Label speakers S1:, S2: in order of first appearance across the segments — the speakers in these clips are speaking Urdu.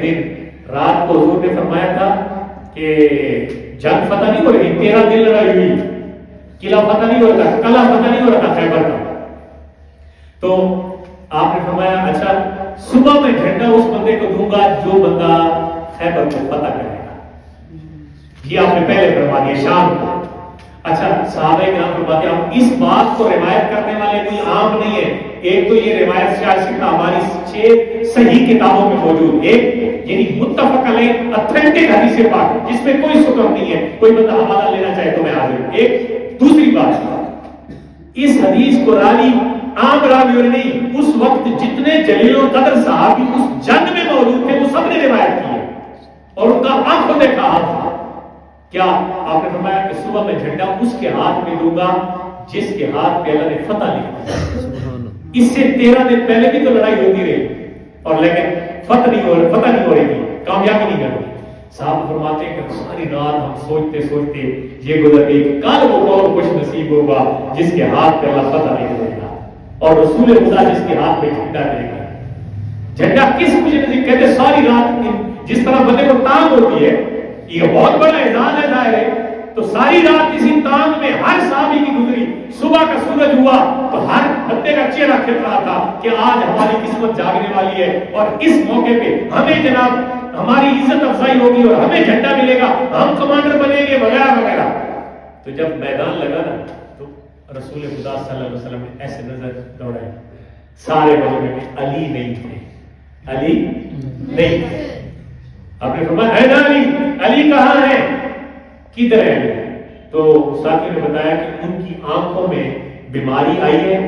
S1: دن رات کو حضور نے فرمایا تھا کہ جنگ فتح نہیں ہو رہی، 13 دن لڑائی ہوئی، قلعہ فتح نہیں ہو رہا تھا، قلعہ فتح نہیں ہو رہا تھا خیبر کا. تو آپ نے فرمایا اچھا صبح میں جھنڈا اس بندے کو دوں گا جو بندہ خیبر کو فتح کرے گا. یہ آپ نے پہلے فرما دیا شام کو. اچھا صحابہ کرام فرماتے ہیں اب اس بات کو روایت کرنے والے کوئی عام نہیں ہے. ایک تو یہ روایت شاید ہماری 6 صحیح کتابوں میں موجود، ایک یعنی متفق علیہ اتھینٹک حدیث پاک جس میں کوئی سکر نہیں ہے، کوئی بندہ حوالہ لینا چاہے تو میں حاضر ہوں. ایک دوسری بات، اس حدیث کو راوی عام راویوں نے نہیں، اس وقت جتنے جلیل القدر صحابی اس جنگ میں موجود تھے وہ سب نے روایت کی ہے اور ان کا آنکھوں نے کہا تھا. کیا آپ نے فرمایا کہ صبح میں جھنڈا اس کے ہاتھ میں دوں گا جس کے ہاتھ پہ اللہ نے فتح لکھا. اس سے 13 دن پہلے بھی تو لڑائی ہوتی رہی اور لیکن فتح نہیں ہو رہی تھی، کامیابی نہیں کر رہی. صاحب فرماتے ہیں کہ ساری رات ہم سوچتے سوچتے یہ گزر گئی کہ کل وہ کون خوش نصیب ہوگا جس کے ہاتھ پہ اللہ فتح نہیں دے گا اور رسول خدا جس کے ہاتھ پہ جھنڈا دے گا. جھنڈا کس خوش نصیب کہتے ساری رات جس طرح بندے کو ٹانگ ہوتی ہے، یہ بہت بڑا اعزاز ہے ظاہر ہے، تو ساری رات کسی ٹانگ میں ہر صحابی کی گزری. صبح کا سورج ہوا تو ہر بندے کا چہرہ کھل رہا تھا کہ آج ہماری قسمت جاگنے والی ہے اور اس موقع پہ ہمیں جناب ہماری عزت افزائی ہوگی اور ہمیں جھنڈا ملے گا، ہم کمانڈر بنیں گے وغیرہ وغیرہ. تو جب میدان لگا نا تو رسول خدا صلی اللہ علیہ وسلم نے ایسے نظر دوڑائی، سارے مجمع میں علی نہیں تھے، علی نہیں تھے. آپ نے فرمایا اے علی، علی کہاں ہے، کدھر ہے؟ تو ساتھی نے بتایا کہ ان کی آنکھوں میں بیماری آئی ہے،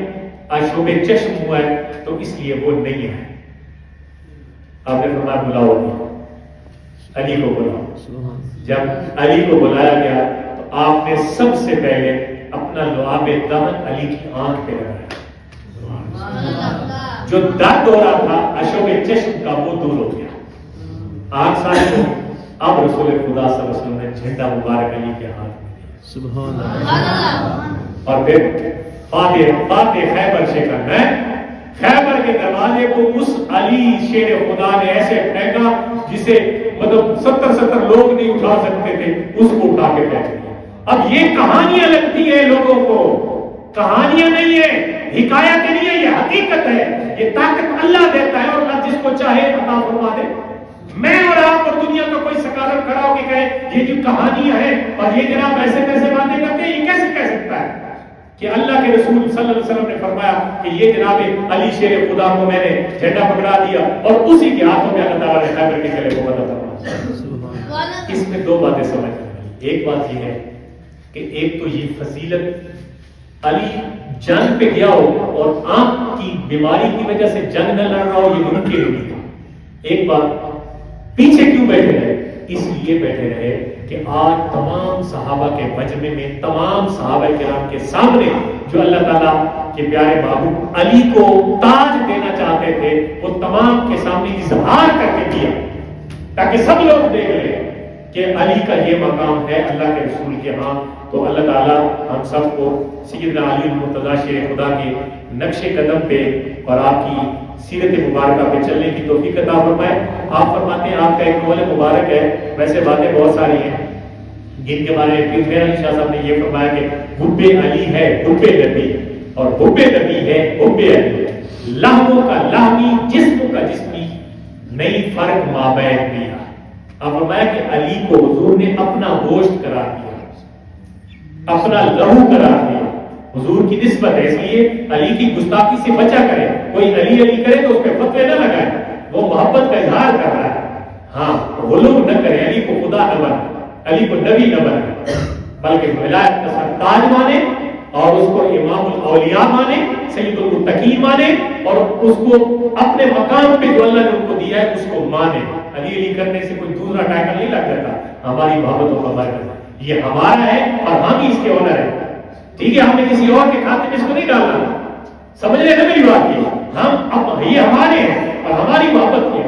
S1: آشوب چشم ہوا ہے تو اس لیے وہ نہیں ہے. آپ نے فرمایا بلاؤ علی کو بلاؤ. جب علی کو بلایا گیا تو آپ نے سب سے پہلے اپنا لعاب دہن علی کی آنکھ پہ لگایا. جو درد ہو رہا تھا آشوب چشم کا وہ دور ہو گیا. آنکھ ساتھ اب رسول خدا صلی اللہ علیہ وسلم نے جھنڈا مبارک علی کے ہاتھ میں دیا. سبحان اللہ. اور پھر فاتح خیبر شکن ہے، خیبر کے دروازے کو اس علی شیر خدا نے ایسے پھینکا جسے مطلب 70 لوگ نہیں اٹھا سکتے تھے، اس کو اٹھا کے پھینک دیا. اب یہ کہانیاں لگتی ہیں لوگوں کو، کہانیاں نہیں ہے، حکایت نہیں ہے، یہ حقیقت ہے. یہ طاقت اللہ دیتا ہے اور اللہ جس کو چاہے عطا فرما دے. میں اور آپ اور دنیا کا کوئی سکالر کھڑا ہو کے کہے یہ جو کہانیاں ہیں اور یہ جناب ایسے باتیں کرتے ہیں، یہ کیسے کہہ سکتا ہے کہ اللہ کے رسول صلی اللہ علیہ وسلم نے فرمایا کہ یہ جناب علی شیر خدا کو میں نے جھنڈا پکڑا دیا اور اسی کے ہاتھوں میں اللہ تعالیٰ نے خیبر کے قلعے کو فتح فرمایا. اس میں دو باتیں سمجھ آئی. ایک بات یہ ہے کہ ایک تو یہ فضیلت، علی جنگ پہ گیا ہو اور آنکھ کی بیماری کی وجہ سے جنگ نہ لڑ رہا ہو، یہ ممکن نہیں تھا. ایک بات، پیچھے کیوں بیٹھے رہے؟ اس لیے بیٹھے رہے کہ آج تمام صحابہ کے مجمع میں، تمام صحابہ کرام کے سامنے جو اللہ تعالیٰ کے پیارے محبوب علی کو تاج دینا چاہتے تھے وہ تمام کے سامنے اظہار کر کے دیا تاکہ سب لوگ دیکھ لیں کہ علی کا یہ مقام ہے اللہ کے رسول کے ہاں. تو اللہ تعالیٰ ہم سب کو سیدنا علی المرتضیٰ شیر خدا کے نقش قدم پہ اور آپ کی سیرت مبارکہ پہ چلنے کی توفیق عطا فرمائے. آپ فرماتے ہیں آپ کا ایک قول مبارک ہے، ویسے باتیں بہت ساری ہیں جن کے بارے میں پیر خیر علی شاہ صاحب نے یہ فرمایا کہ حب علی ہے حب نبی اور حب نبی ہے حب علی. لہموں کا لہمی، جسم کا جسمی، نئی فرق مابین دیا. آپ فرمایا کہ علی کو حضور نے اپنا گوشت قرار دیا، اپنا لہو قرار دیا. حضور کی نسبت ہے، اس لیے علی کی گستاخی سے بچا کرے. کوئی علی علی کرے تو اس پہ فتوے نہ لگائے، وہ محبت کا اظہار کر رہا ہے. ہاں غلو نہ کرے، علی کو خدا نہ بنا، علی کو نبی نہ بنا، بلکہ ولایت کا سرتاج مانے اور اس کو امام الاولیاء مانے، سید المتقین مانے اور اس کو اپنے مقام پہ جو اللہ نے ان کو دیا ہے اس کو مانے. علی علی کرنے سے کوئی دوسرا ٹائٹل نہیں لگ جاتا. ہماری محبتوں کا برکت یہ ہمارا ہے اور ہم ہی اس کے اونر ہیں. ٹھیک ہے، ہم نے کسی اور کے کھاتے میں اس کو نہیں ڈالنا. سمجھ رہے ہیں میری بات کی؟ ہم اب یہ ہمارے ہیں اور ہماری محبت کی.